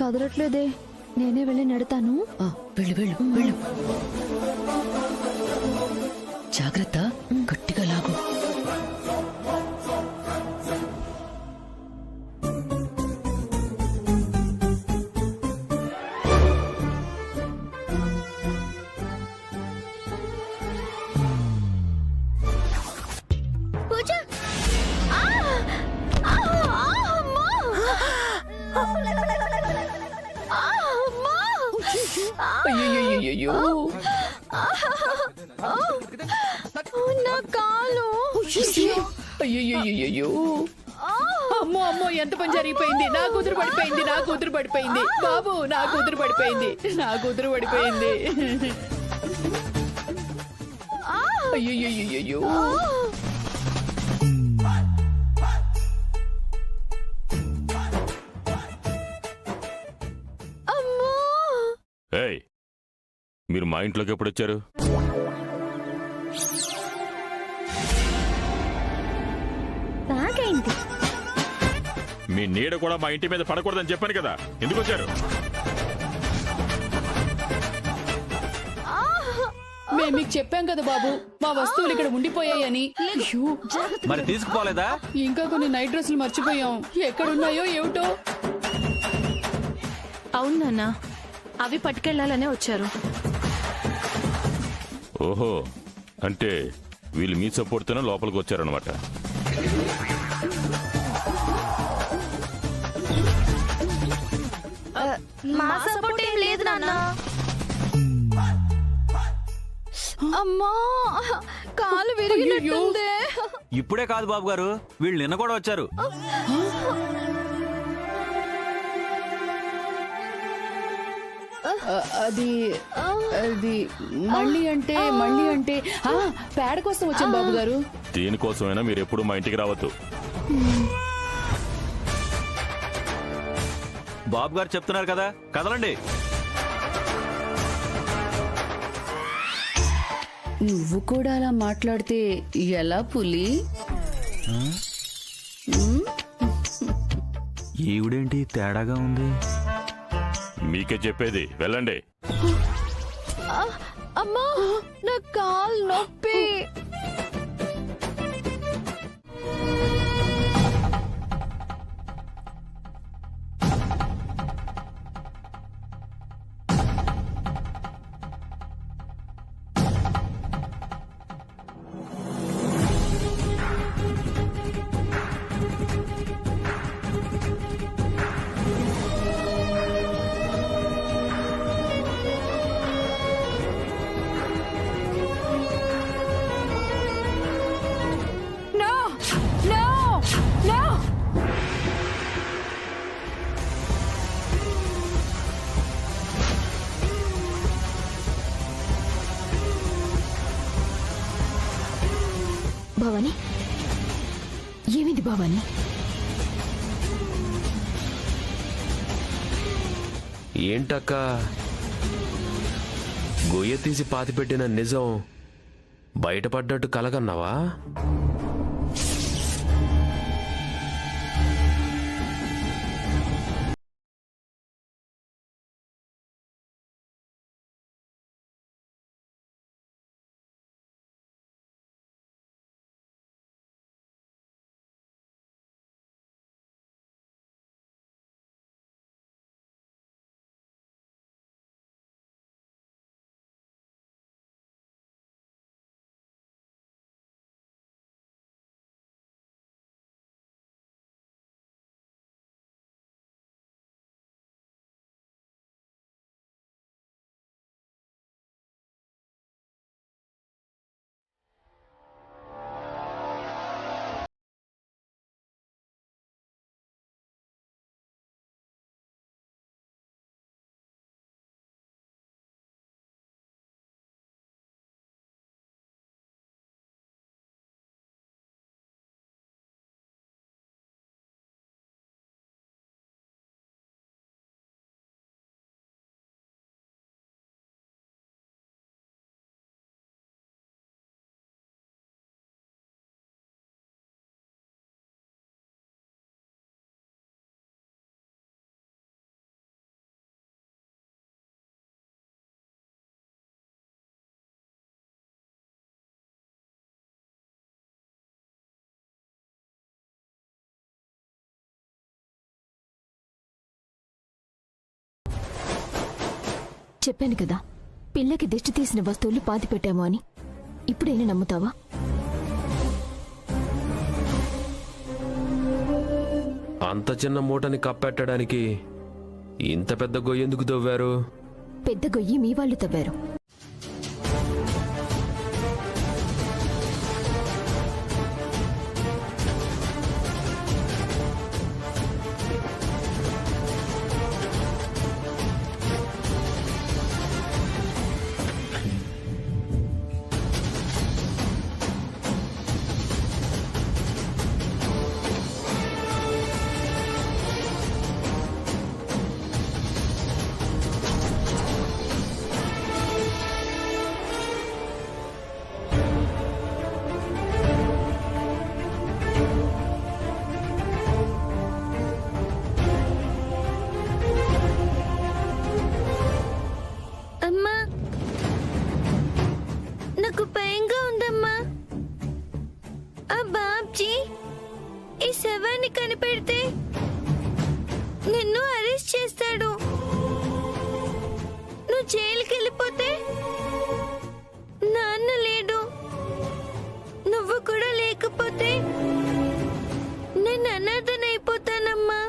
కదలట్లేదే. నేనే వెళ్ళి నెడతాను. వెళ్ళు వెళ్ళు వెళ్ళు. జాగ్రత్త, గట్టిగా లాగు. అయ్యో, నా కాలు. అయ్యో, అమ్మో అమ్మో, ఎంత పని జరిగిపోయింది. నా కూతురు పడిపోయింది, నా కూతురు పడిపోయింది. బాబు, నా కూతురు పడిపోయింది, నా కూతురు పడిపోయింది. అయ్యో, ఏయ్, మీరు మా ఇంట్లోకి ఎప్పుడు వచ్చారు? నాకేంటి? మీ నీడ కూడా మా ఇంటి మీద పడకూడదని చెప్పాను కదా, ఎందుకు వచ్చారు? మేము మీకు చెప్పాం కదా బాబు, మా వస్తువులు ఇక్కడ ఉండిపోయాయని. మరి తీసుకుపోలేదా? ఇంకా కొన్ని నైట్ డ్రెస్సులు మర్చిపోయాం. ఎక్కడున్నాయో ఏమిటో. అవును నాన్న, అవి పట్టుకెళ్లాలనే వచ్చారు. ఓహో, అంటే వీళ్ళు మీ సపోర్ట్తోనే లోపలికి వచ్చారనమాట. మా సపోర్ట్ ఏం లేదు నాన్న. అమ్మా, కాలు విరిగినట్టుందే. ఇప్పుడే కాదు బాబు గారు, వీళ్ళు నిన్న కూడా వచ్చారు. అది అది మళ్ళీ అంటే పేడ కోసం వచ్చాం బాబు గారు. దీనికోసమైనా మీరు ఎప్పుడు మా ఇంటికి రావద్దు. బాబు గారు చెప్తున్నారు కదా, కదలండి. నువ్వు కూడా అలా మాట్లాడితే ఎలా పులి? ఈవిడేంటి తేడాగా ఉంది? మీకే చెప్పేది, వెళ్ళండి. అమ్మా, నా కాలు నొప్పి. భవాని, ఏమిటి భవాని? ఏంటక్క, గొయ్య తీసి పాతిపెట్టిన నిజం బయటపడ్డట్టు కలగన్నావా? చెప్పాను కదా పిల్లకి దిష్టి తీసిన వస్తువులు పాతి పెట్టాము అని. ఇప్పుడైనా నమ్ముతావా? అంత చిన్న మూటని కప్పెట్టడానికి ఇంత పెద్ద గొయ్యెందుకు దవ్వారు? పెద్ద గొయ్యి మీ వాళ్ళు తవ్వారు. అమ్మా, నాకు భయంగా ఉందమ్మా. ఆ బాబ్జీ ఈ శవాన్ని కనిపెడితే నిన్ను అరెస్ట్ చేస్తాడు. నువ్వు జైలుకి వెళ్ళిపోతే నాన్న లేడు, నువ్వు కూడా లేకపోతే నేను అనాథనైపోతానమ్మా.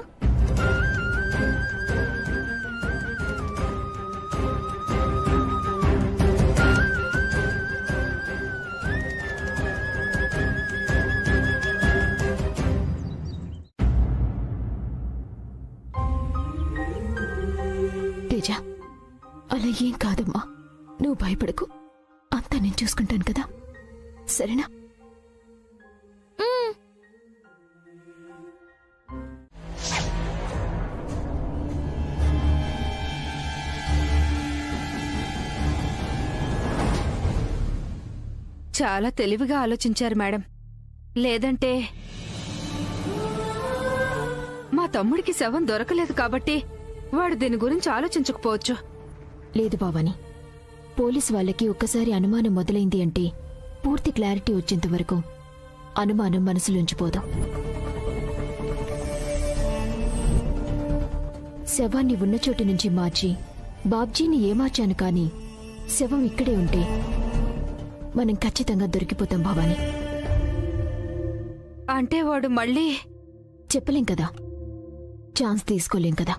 తేజ, అలా ఏం కాదమ్మా. నువ్వు భయపడకు. అంతా నేను చూసుకుంటాను కదా, సరేనా? చాలా తెలివిగా ఆలోచించారు మేడం. లేదంటే మా తమ్ముడికి శవం దొరకలేదు కాబట్టి వాడు దీని గురించి ఆలోచించకపోవచ్చు. లేదు భవాని, పోలీసు వాళ్ళకి ఒక్కసారి అనుమానం మొదలైంది అంటే పూర్తి క్లారిటీ వచ్చేంత వరకు అనుమానం మనసులోంచిపోదాం. శవాన్ని ఉన్న చోటు నుంచి మార్చి బాబ్జీని ఏమార్చాను కానీ శవం ఇక్కడే ఉంటే మనం ఖచ్చితంగా దొరికిపోతాం భవాని. అంటే వాడు మళ్ళీ చెప్పలేం కదా, ఛాన్స్ తీసుకోలేం కదా.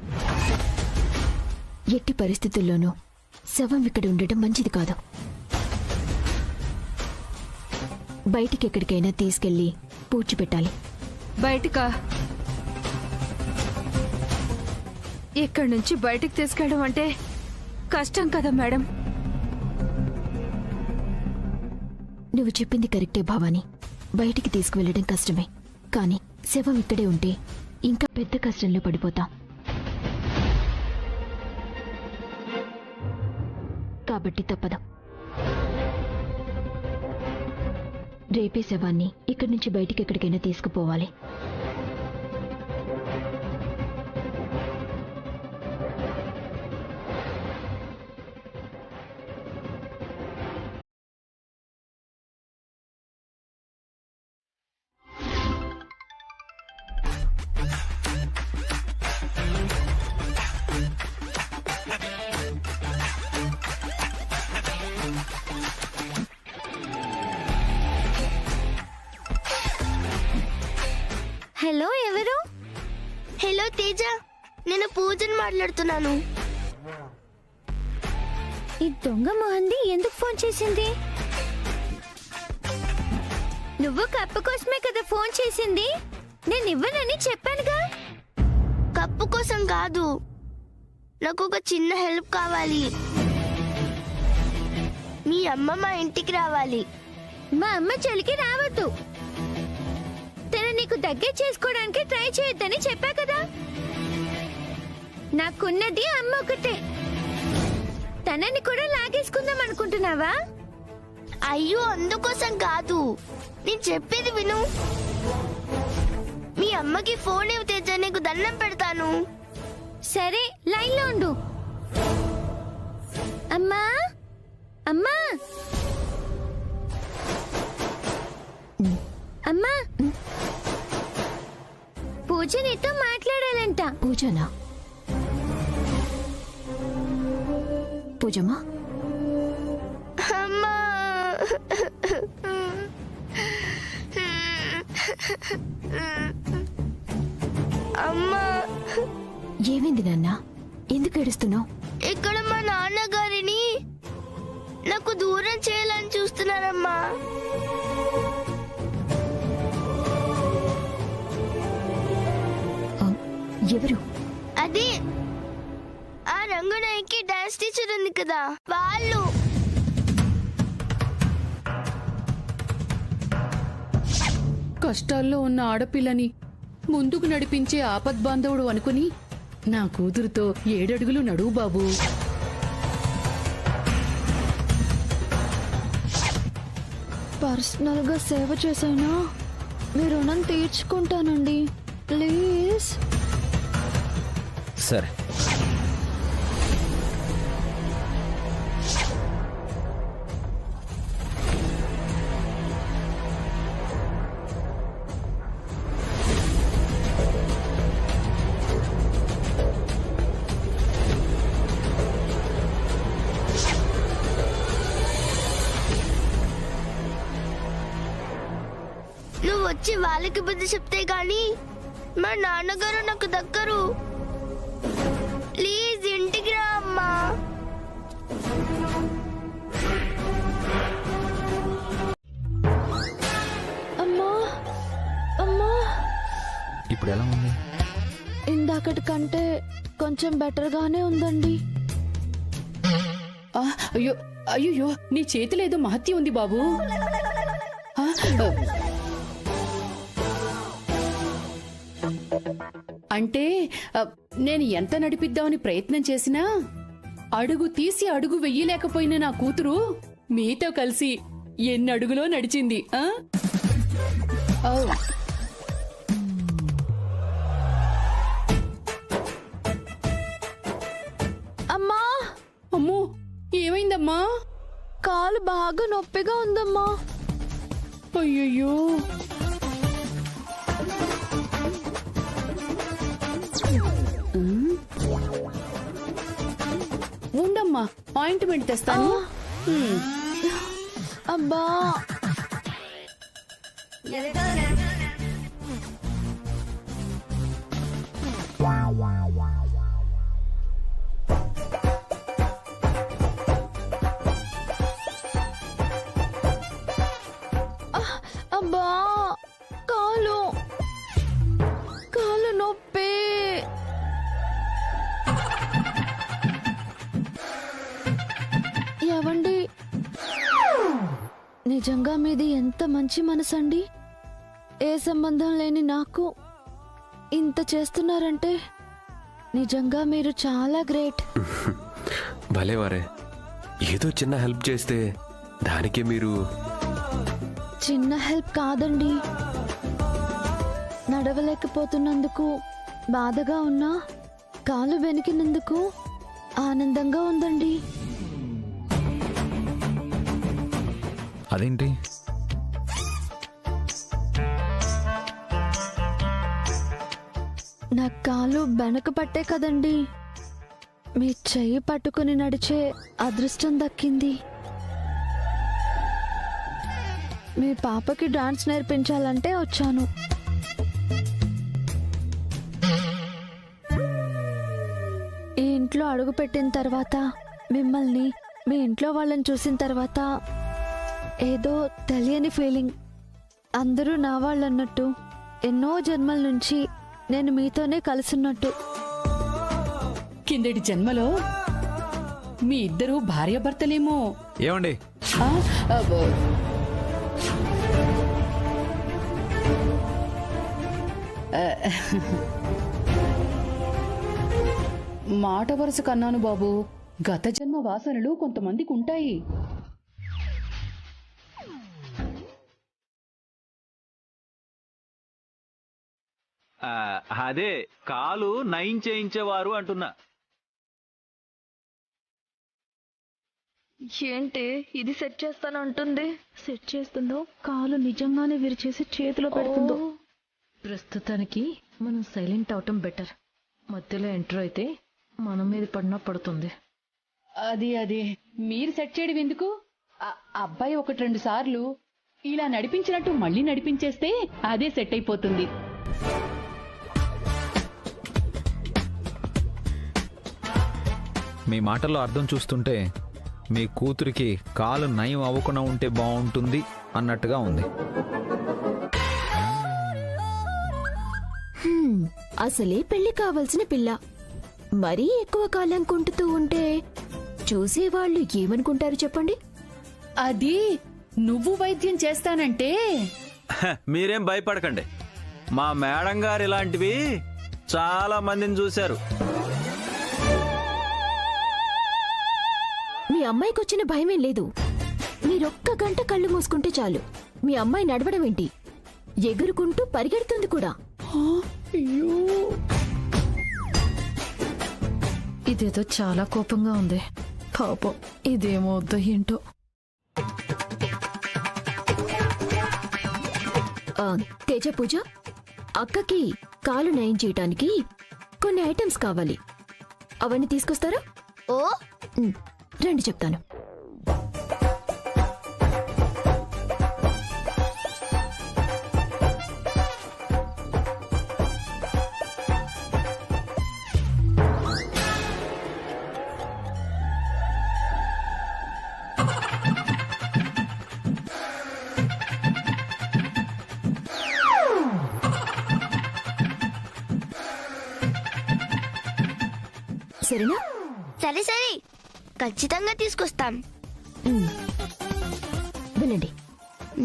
ఎట్టి పరిస్థితుల్లోనూ శవం ఇక్కడ ఉండటం మంచిది కాదు. బయటికెక్కడికైనా తీసుకెళ్లి పూడ్చిపెట్టాలి. బయటికా? ఇక్కడి నుంచి బయటికి తీసుకెళ్ళడం అంటే కష్టం కదా మేడం. నువ్వు చెప్పింది కరెక్టే భవాని, బయటికి తీసుకువెళ్లడం కష్టమే. కానీ శవం ఇక్కడే ఉంటే ఇంకా పెద్ద కష్టంలో పడిపోతాం. కాబట్టి తప్పదు. రేపే శవాన్ని ఇక్కడి నుంచి బయటికి ఎక్కడికైనా తీసుకుపోవాలి. హలో, ఎవరు? హలో తేజ, నేను పూజని మాట్లాడుతున్నాను. ఈ దొంగ మొహంది ఎందుకు ఫోన్ చేసింది? నువ్వు కప్పు కోసమే కదా ఫోన్ చేసింది. నేను ఇవ్వనని చెప్పానుగా. కప్పు కోసం కాదు, నాకు ఒక చిన్న హెల్ప్ కావాలి. మీ అమ్మ మా ఇంటికి రావాలి. మా అమ్మ చలికి రావద్దు. తన నీకు దగ్గర చేసుకోవడానికి ట్రై చేయొద్దని చెప్పా కదా. నాకున్నది అమ్మ ఒకటే. తనని కూడా లాగేసుకుందాం అనుకుంటున్నావా? అయ్యో, అందుకోసం కాదు, నేను చెప్పేది విను. మీ అమ్మకి ఫోన్ ఇవ్వతే నీకు దండం పెడతాను. సరే, లైన్ లో ఉండు. అమ్మా, అమ్మా, అమ్మా, పూజ నీతో మాట్లాడాలంట. పూజనా? పూజమ్మా? అమ్మా అమ్మా ఏమైంది నాన్న? ఎందుకు ఏడుస్తున్నావు? ఇక్కడ మా నాన్నగారిని నాకు దూరం చేయాలని చూస్తున్నారమ్మా. ఎవరు? అది ఆ రంగనాయకి డాన్స్ టీచర్ ఉంది కదా, వాళ్ళు. కష్టాల్లో ఉన్న ఆడపిల్లని ముందుకు నడిపించే ఆపద్బాంధవుడు అనుకుని నా కూతురుతో 7 అడుగులు నడువు బాబు. పర్సనల్ గా సేవ చేశానా? మీ రుణం తీర్చుకుంటానండి, ప్లీజ్. సరే. నువ్వు వచ్చి వాళ్ళకి బుద్ధి చెప్తే గాని మా నాన్నగారు నాకు దక్కరు. ప్లీజ్ ఇంటికి రా అమ్మా. అమ్మా, అమ్మా, ఇప్పుడు ఎలా ఉంది? ఇందాకటి కంటే కొంచెం బెటర్ గానే ఉందండి. అయ్యో అయ్యో, నీ చేతిలో ఏదో మహత్యం ఉంది బాబు. ఆ, అంటే నేను ఎంత నడిపిద్దామని ప్రయత్నం చేసినా అడుగు తీసి అడుగు వెయ్యలేకపోయిన నా కూతురు మీతో కలిసి ఎన్ని అడుగులో నడిచింది. అమ్మా, అమ్మో, ఏమైందమ్మా? కాలు బాగా నొప్పిగా ఉందమ్మా. అయ్యయ్యో, ఉండమ్మా, ఆయింట్మెంట్ తెస్తాను. అబ్బా, అబ్బా, కాలు కాలు నొప్పి. ఏవండి, నిజంగా మీది ఎంత మంచి మనసండి. ఏ సంబంధం లేని నాకు ఇంత చేస్తున్నారంటే నిజంగా మీరు చాలా గ్రేట్. భలేవారే, ఏదో చిన్న హెల్ప్ చేస్తే దానికే మీరు. చిన్న హెల్ప్ కాదండి. నడవలేకపోతున్నందుకు బాధగా ఉన్నా కాలు వెనికినందుకు ఆనందంగా ఉందండి. అదేంటి? నా కాలు వెనక పట్టే కదండి మీ చెయ్యి పట్టుకుని నడిచే అదృష్టం దక్కింది. మీ పాపకి డాన్స్ నేర్పించాలంటే వచ్చాను. ఈ ఇంట్లో అడుగు పెట్టిన తర్వాత మిమ్మల్ని, మీ ఇంట్లో వాళ్ళని చూసిన తర్వాత ఏదో తెలియని ఫీలింగ్. అందరూ నా వాళ్ళన్నట్టు, ఎన్నో జన్మల నుంచి నేను మీతోనే కలుసున్నట్టు. కిందటి జన్మలో మీ ఇద్దరు భార్యాభర్తలేమో. ఏమండి? ఆ, అబ్బో. మాట వరుస కన్నాను బాబు. గత జన్మ వాసనలు కొంతమందికి ఉంటాయి. అదే కాలు నయం చేయించేవారు అంటున్నా. ఏంటి ఇది సెట్ చేస్తాను అంటుంది? సెట్ చేస్తుందో కాలు నిజంగానే విరిచేసి చేతిలో పెడుతుందో? ప్రస్తుతానికి మనం సైలెంట్ అవటం బెటర్. మధ్యలో ఎంటర్ అయితే మన మీద పడినా పడుతుంది. అది మీరు సెట్ చేయడం ఎందుకు? అబ్బాయి 1-2 సార్లు ఇలా నడిపించినట్టు మళ్ళీ నడిపించేస్తే అదే సెట్ అయిపోతుంది. మీ మాటల్లో అర్థం చూస్తుంటే మీ కూతురికి కాలు నయం అవ్వకుండా ఉంటే బాగుంటుంది అన్నట్టుగా ఉంది. అసలే పెళ్లి కావాల్సిన పిల్ల మరీ ఎక్కువ కాలం కుంటుతూ ఉంటే చూసేవాళ్ళు ఏమనుకుంటారు చెప్పండి? అది నువ్వు వైద్యం చేస్తానంటే మీరేం భయపడకండి. మా మేడం గారు ఇలాంటివి చాలా మందిని చూశారు. మీ అమ్మాయికి వచ్చిన భయమేం లేదు. మీరొక్క గంట కళ్ళు మూసుకుంటే చాలు మీ అమ్మాయి నడవడం ఏంటి, ఎగురుకుంటూ పరిగెడుతుంది కూడా. ఇదేదో చాలా కోపంగా ఉంది. పాపం ఇదేమో వద్దో ఏంటో. తేజ, పూజ, అక్కకి కాలు నయం చేయటానికి కొన్ని ఐటమ్స్ కావాలి. అవన్నీ తీసుకొస్తారా? ఓ రండి చెప్తాను. సరేనా? సరే సరే, ఖచ్చితంగా తీసుకొస్తాం. వెళ్ళండి.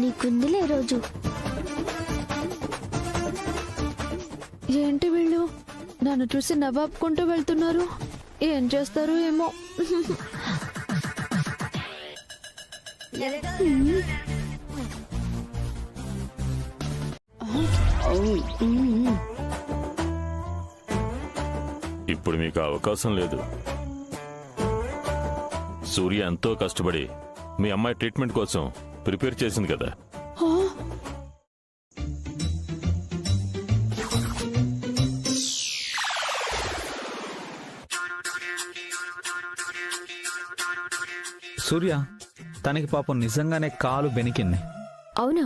నీకుందిలే రోజు. ఏంటి వీళ్ళు నన్ను చూసి నవ్వాపుకుంటూ వెళ్తున్నారు? ఏం చేస్తారు ఏమో. ఇప్పుడు మీకు అవకాశం లేదు. సూర్య ఎంతో కష్టపడి మీ అమ్మాయి ట్రీట్మెంట్ కోసం ప్రిపేర్ చేసింది కదా. సూర్య తనకి పాపం నిజంగానే కాలు బెనికింది. అవునా?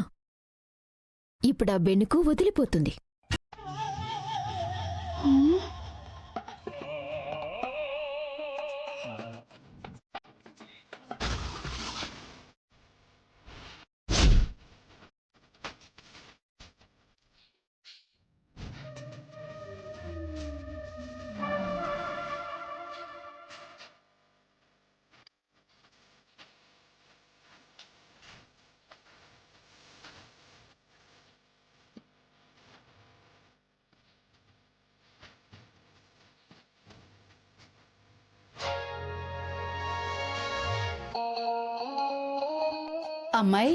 ఇప్పుడు ఆ బెన్నుకు వదిలిపోతుంది. అమ్మాయి,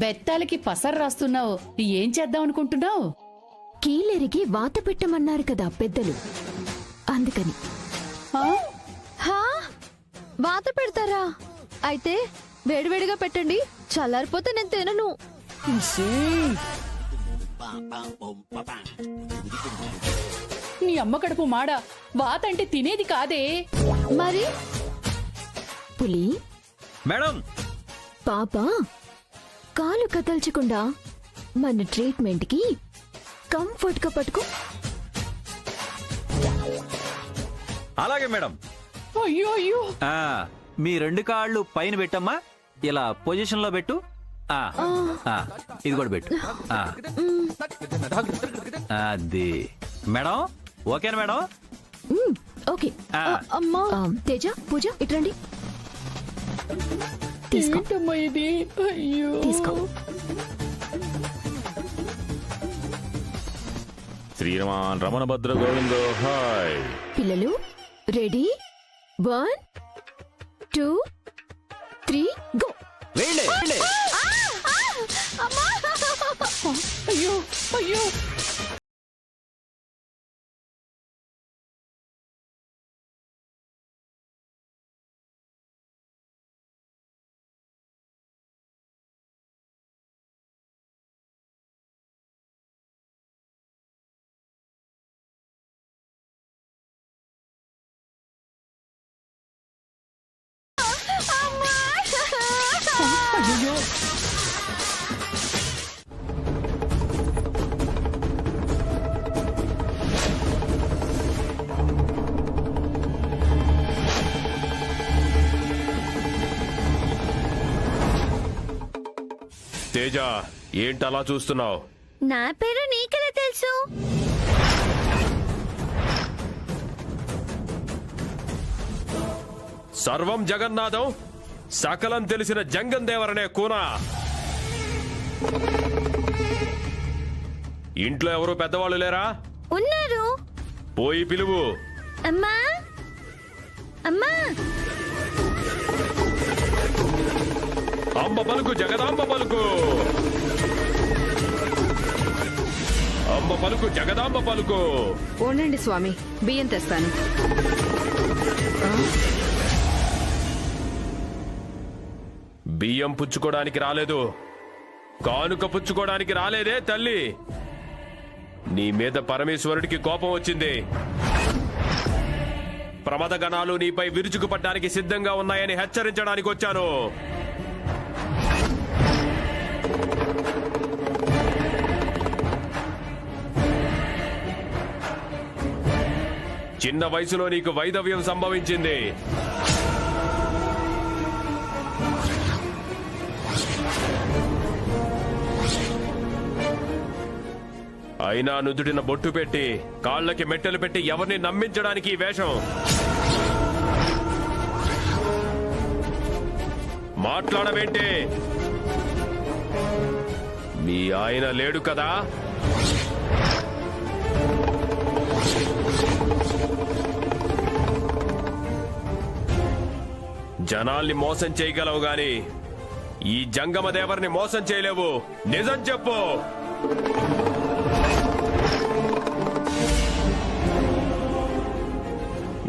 బెత్తాలకి పసరు రాస్తున్నావు. ఏం చేద్దాం అనుకుంటున్నావు? కీలెరిగి వాత పెట్టమన్నారు కదా పెద్దలు, అందుకని. హా, వాత పెడతారా? అయితే వేడివేడిగా పెట్టండి, చల్లారిపోతే నేను తినను. నీ అమ్మ కడుపు మాడ. వాత అంటే తినేది కాదే. మరి పులి మేడం, పాప కాలు కదల్చకుండా మన ట్రీట్మెంట్ కి కంఫర్ట్ గా పట్టుకో. అలాగే మేడం. అయ్యో అయ్యో. మీ 2 కాళ్ళు పైన పెట్టమ్మా. ఇలా పొజిషన్ లో పెట్టు. ఇది కూడా పెట్టు. అది మేడం, ఓకేనా మేడం? ఓకే. అమ్మా. తేజ, పూజ, ఇట్రండి. తీసుకో. ఏంటమ్మా ఇది? అయ్యో. తీసుకో. శ్రీరమాన్ రమణ భద్ర గోవిందో హాయ్. పిల్లలు రెడీ? 1 2 3 గో. అయ్యో అయ్యో. తేజ, ఏంటలా చూస్తున్నావు? నా పేరు నీకెలా తెలుసు? సర్వం జగన్నాథం, సకలం తెలిసిన జంగం దేవరనే కూన. ఇంట్లో ఎవరు పెద్దవాళ్ళు లేరా? ఉన్నారు. పోయి పిలువు. అమ్మా అమ్మా. అంబ పలుకు, జగదాంబ పలుకు. అంబ పలుకు, జగదాంబ పలుకు. ఉండండి స్వామి, బియ్యం తెస్తాను. బియ్యం పుచ్చుకోవడానికి రాలేదు, కానుక పుచ్చుకోవడానికి రాలేదే తల్లి. నీ మీద పరమేశ్వరుడికి కోపం వచ్చింది. ప్రమద గణాలు నీపై విరుచుకుపడ్డానికి సిద్ధంగా ఉన్నాయని హెచ్చరించడానికి వచ్చాను. చిన్న వయసులో నీకు వైధవ్యం సంభవించింది. అయినా నుదుటిన బొట్టు పెట్టి కాళ్ళకి మెట్టెలు పెట్టి ఎవరిని నమ్మించడానికి ఈ వేషం? మాట్లాడవేంటి? మీ ఆయన లేడు కదా? జనాల్ని మోసం చేయగలవు గాని ఈ జంగమ దేవరిని మోసం చేయలేవు. నిజం చెప్పు.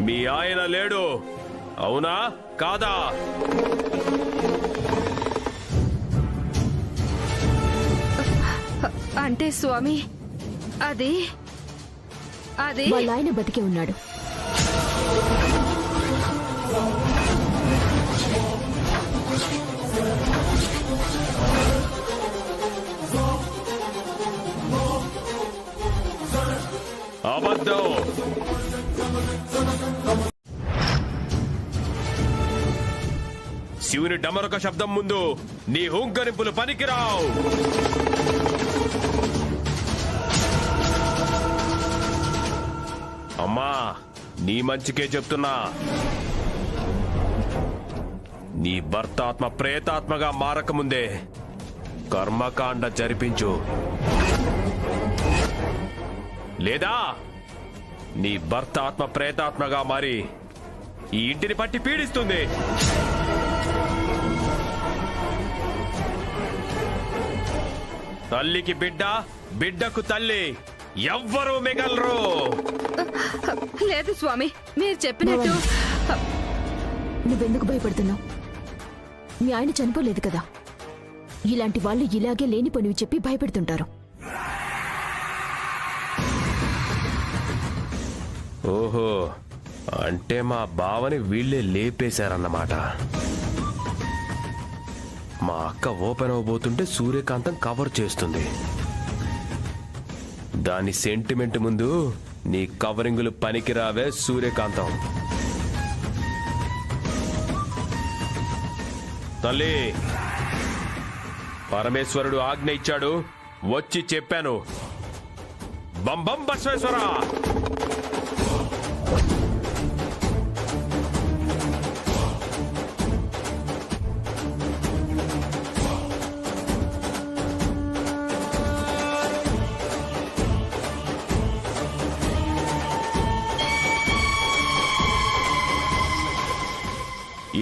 మీ ఆయన లేడు, అవునా కాదా? అంటే స్వామి, అది వాళ్ళ ఆయన బతికే ఉన్నాడు. అబద్ధం. శివుని డమరుక శబ్దం ముందు నీ హుంకరింపులు పనికిరావు. అమ్మా, నీ మంచికే చెప్తున్నా. నీ భర్త ఆత్మ ప్రేతాత్మగా మారకముందే కర్మకాండ జరిపించు. లేదా నీ భర్త ఆత్మ ప్రేతాత్మగా మారి ఈ ఇంటిని పట్టి పీడిస్తుంది. తల్లికి బిడ్డ, బిడ్డకు తల్లి ఎవ్వరూ మిగలరు. లేదు స్వామి, మీరు చెప్పినట్టు. నువ్వెందుకు భయపడుతున్నావు? మీ ఆయన చనిపోలేదు కదా. ఇలాంటి వాళ్ళు ఇలాగే లేనిపోనివి చెప్పి భయపెడుతుంటారు. ఓహో, అంటే మా బావని వీళ్ళే లేపేశారన్నమాట. మా అక్క ఓపెన్ అవబోతుంటే సూర్యకాంతం కవర్ చేస్తుంది. దాని సెంటిమెంట్ ముందు నీ కవరింగులు పనికిరావే సూర్యకాంతం. తల్లి, పరమేశ్వరుడు ఆజ్ఞ ఇచ్చాడు, వచ్చి చెప్పాను. బంబం బసవేశ్వర.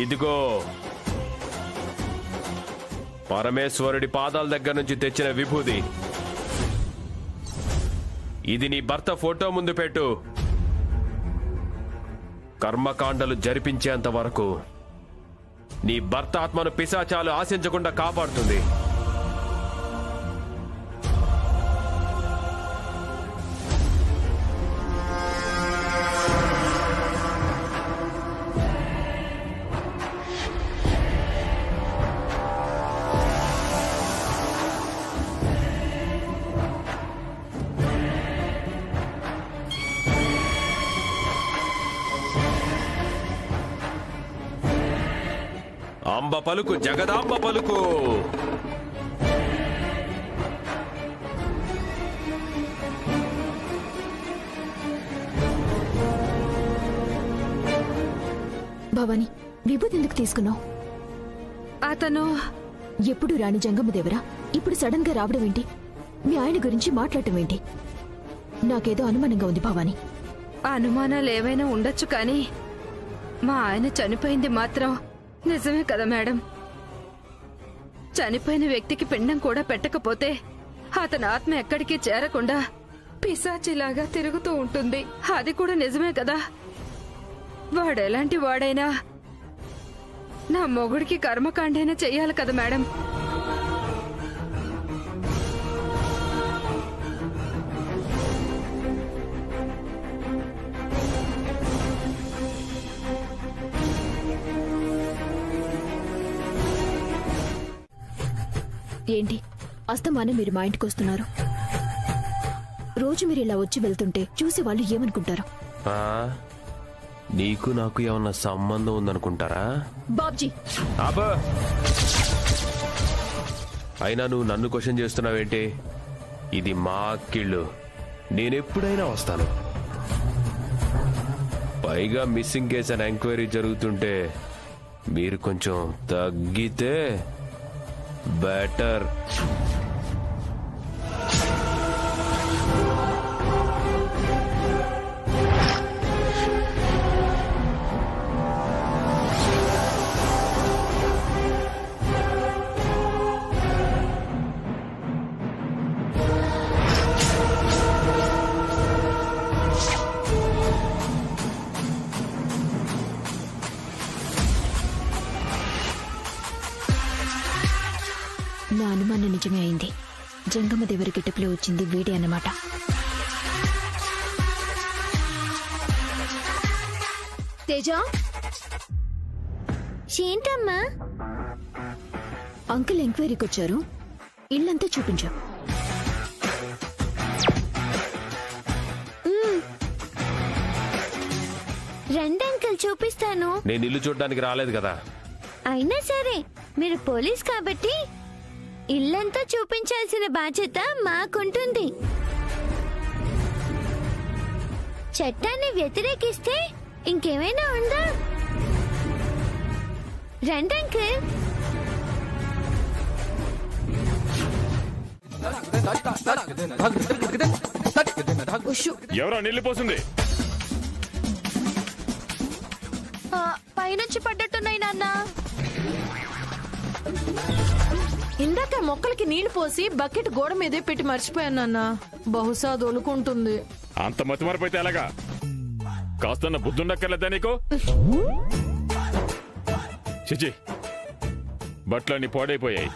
ఇదిగో పరమేశ్వరుడి పాదాల దగ్గర నుంచి తెచ్చిన విభూది. ఇది నీ భర్త ఫోటో ముందు పెట్టు. కర్మకాండలు జరిపించేంత వరకు నీ భర్త ఆత్మను పిశాచాలు ఆశించకుండా కాపాడుతుంది. అంబ పలుకు, జగదాంబ పలుకు. భవాని, విభూతి ఎందుకు తీసుకున్నావు? అతను ఎప్పుడు రాణి జంగమదేవరా, ఇప్పుడు సడన్ గా రావడం ఏంటి? మీ ఆయన గురించి మాట్లాడటం ఏంటి? నాకేదో అనుమానంగా ఉంది భవాని. అనుమానాలు ఏవైనా ఉండొచ్చు కానీ మా ఆయన చనిపోయింది మాత్రం నిజమే కదా మేడం. చనిపోయిన వ్యక్తికి పిండం కూడా పెట్టకపోతే అతని ఆత్మ ఎక్కడికి చేరకుండా పిశాచిలాగా తిరుగుతూ ఉంటుంది. అది కూడా నిజమే కదా. వాడెలాంటి వాడైనా నా మొగుడికి కర్మకాండైనా చెయ్యాలి కదా మేడం. ఏంటి అస్తమానం మీరు మా ఇంటికి వస్తున్నారు? రోజు మీరు ఇలా వచ్చి వెళ్తుంటే చూసి వాళ్ళు ఏమనుకుంటారు? నీకు నాకు ఏమన్నా సంబంధం ఉందనుకుంటారా? బాబ్జీ, అబ్బా, అయినా నువ్వు నన్ను క్వశ్చన్ చేస్తున్నావేంటి? ఇది మా అక్కిళ్ళు, నేనెప్పుడైనా వస్తాను. పైగా మిస్సింగ్ కేసు అని ఎంక్వైరీ జరుగుతుంటే మీరు కొంచెం తగ్గితే బెటర్. నా అనుమానం నిజమే అయింది. జంగమదేవరి గిట్టపులో వచ్చింది వీడే అన్నమాట. తేజ, ఏంటమ్మా? అంకుల్ ఎంక్వైరీకి వచ్చారు, ఇల్లంతా చూపించా. రండి అంకుల్, చూపిస్తాను. నేను ఇల్లు చూడడానికి రాలేదు కదా. అయినా సరే మీరు పోలీస్ కాబట్టి ఇల్లంతా చూపించాల్సిన బాధ్యత మాకుంటుంది. చట్టాన్ని వ్యతిరేకిస్తే ఇంకేమైనా ఉందా? రండి అంకుల్. ఎవరా నీళ్లు పోసింది? పైనుంచి పడ్డట్టున్నాయి నాన్న. ఇందాక మొక్కలకి నీళ్లు పోసి బకెట్ గోడ మీదే పెట్టి మర్చిపోయాను నాన్న. బహుశా దొలుకుంటుంది. అంత మతిమరపైతే ఎలాగా? కాస్తన్న బుద్ధుండక్కర్లేదా నీకు? చిచి, బట్టలన్నీ పాడైపోయాయి.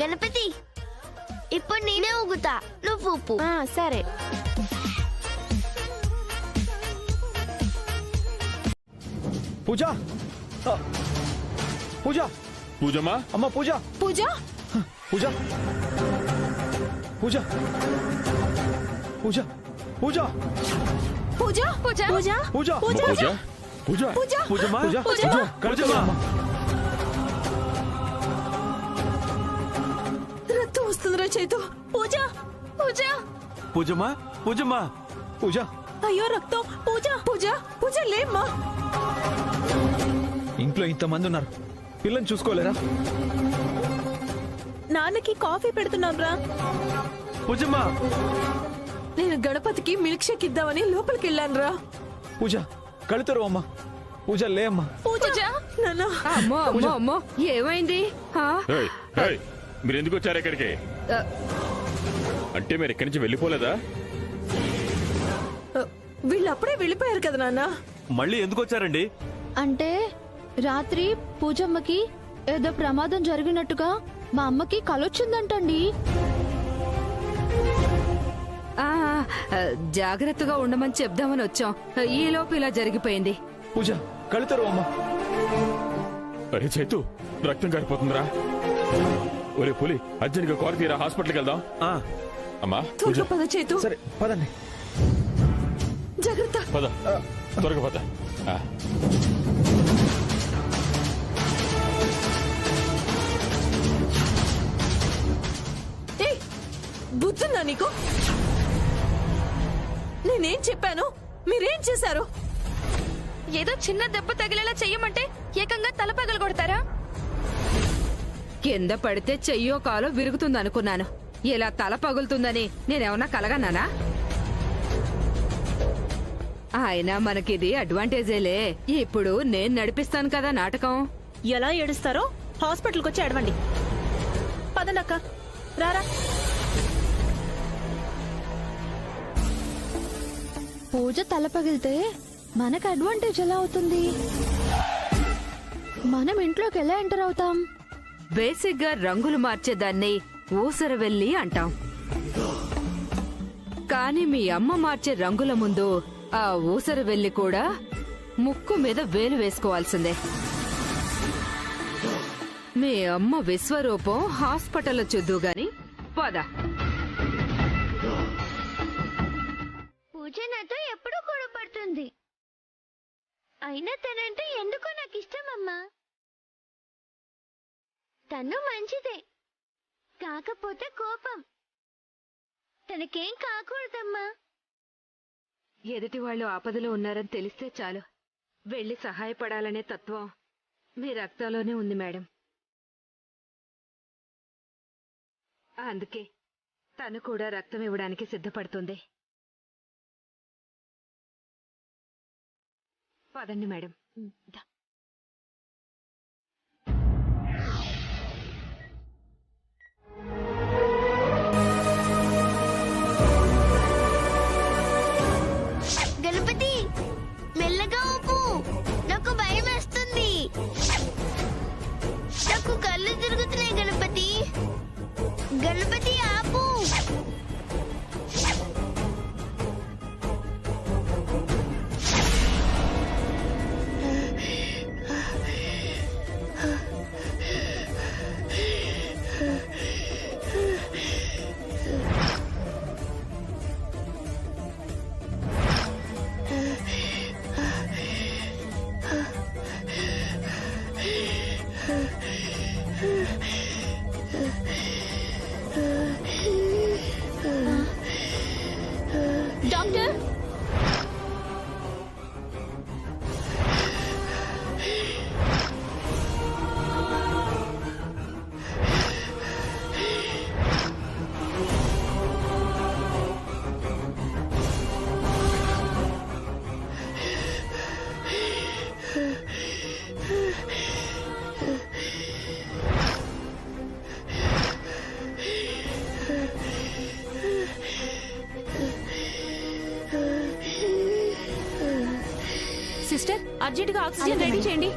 గణపతి, ఇప్పుడు నేనే ఊగుతా, నువ్వు ఊపు. సరే. పూజ, పూజ, పూజమ్మా, అమ్మ పూజ, పూజ, పూజ, పూజ, పూజ, పూజ, పూజ, పూజ, పూజ, పూజ, పూజ, పూజ, పూజ, పూజమ్మా, పూజ, పూజ, పూజమ్మా. రక్తం వస్తుందిరా చేతు. పూజ, పూజ, పూజమ్మా, పూజమ్మా, పూజ, అయ్యో రక్తం. పూజ, పూజ, పూజ, లేమ్మా. ఇంట్లో ఇంతమంది ఉన్నారు, పిల్లని చూసుకోలేరా? నాన్నకి కాఫీ పెడుతున్నాం రా. పూజమ్మా, నేను గణపతికి మిల్క్ షేక్ ఇద్దామని లోపలికి వెళ్ళాను రా. పూజ, కడుతారు అమ్మా. పూజ లే అమ్మా. పూజ, నాన్న. అమ్మో అమ్మో అమ్మో, ఏమైంది? ఏయ్, ఏయ్, మీరు ఎందుకు వచ్చారు ఇక్కడికి? అంటే మీరు ఇక్కడి నుంచి వెళ్ళిపోలేదా? వీళ్ళు అప్పుడే వెళ్ళిపోయారు కదా నాన్న. మళ్ళీ ఎందుకు వచ్చారండి? అంటే రాత్రి పూజమ్మకి ఏదో ప్రమాదం జరిగినట్టుగా మా అమ్మకి కలొచ్చిందంటండి. జాగ్రత్తగా ఉండమని చెప్దామని వచ్చాం. ఈలోపు ఇలా జరిగిపోయింది. పూజ, కడుతారు అమ్మా. అరే చైతు, రక్తం కారిపోతుందిరా. ఒరే పులి, అర్జెంట్గా కారు తీరా, హాస్పిటల్కి వెళ్దాం. అమ్మా త్వరగా పద చేతు. సరే పదండి. జాగ్రత్త. పద త్వరగా పద. ఆ. ఏయ్, బుద్ధుందా నీకు? నేనేం చెప్పాను, మీరేం చేశారు? ఏదో చిన్న దెబ్బ తగిలేలా చెయ్యమంటే ఏకంగా తల పగలు కొడతారా? కింద పడితే చెయ్యో కాలో విరుగుతుందనుకున్నాను. ఇలా తల పగులుతుందని నేనేమన్నా కలగన్నానా? అయినా మనకిది అడ్వాంటేజేలే. ఇప్పుడు నేను నడిపిస్తాను కదా నాటకం. ఎలా ఏడుస్తారో హాస్పిటల్కి వచ్చి అడవండి. పదనక్క, రారా. పూజ తల పగిలితే మనకు అడ్వాంటేజ్ ఎలా అవుతుంది? మనం ఇంట్లోకి ఎలా ఎంటర్ అవుతాం? బేసిక్ గా రంగులు మార్చేదాన్ని ఊసరవెల్లి అంటాం. కాని మీ అమ్మ మార్చే రంగుల ముందు ఆ ఊసరవెల్లి కూడా ముక్కు మీద వేలు వేసుకోవాల్సిందే. మీ అమ్మ విశ్వరూపం హాస్పిటల్లో చూద్దు గాని పద. పూజ నాతో ఎప్పుడూ గొడవపడుతుంది. అయినా తనంటే ఎందుకో నాకు ఇష్టమమ్మా. తను మంచిదే, కాకపోతే కోపం. తనకేం కాకూడదమ్మా. ఎదుటి వాళ్ళు ఆపదలో ఉన్నారని తెలిస్తే చాలు వెళ్లి సహాయపడాలనే తత్వం మీ రక్తంలోనే ఉంది మేడం. అందుకే తను కూడా రక్తం ఇవ్వడానికి సిద్ధపడుతుంది. పదండి మేడం. గణపతి మెల్లగా ఊపు, నాకు భయం వేస్తుంది. నాకు కళ్ళు తిరుగుతున్నాయి గణపతి. గణపతి ఆపు. డాక్టర్, సిస్టర్, అర్జెంటుగా ఆక్సిజన్ రెడీ చేయండి.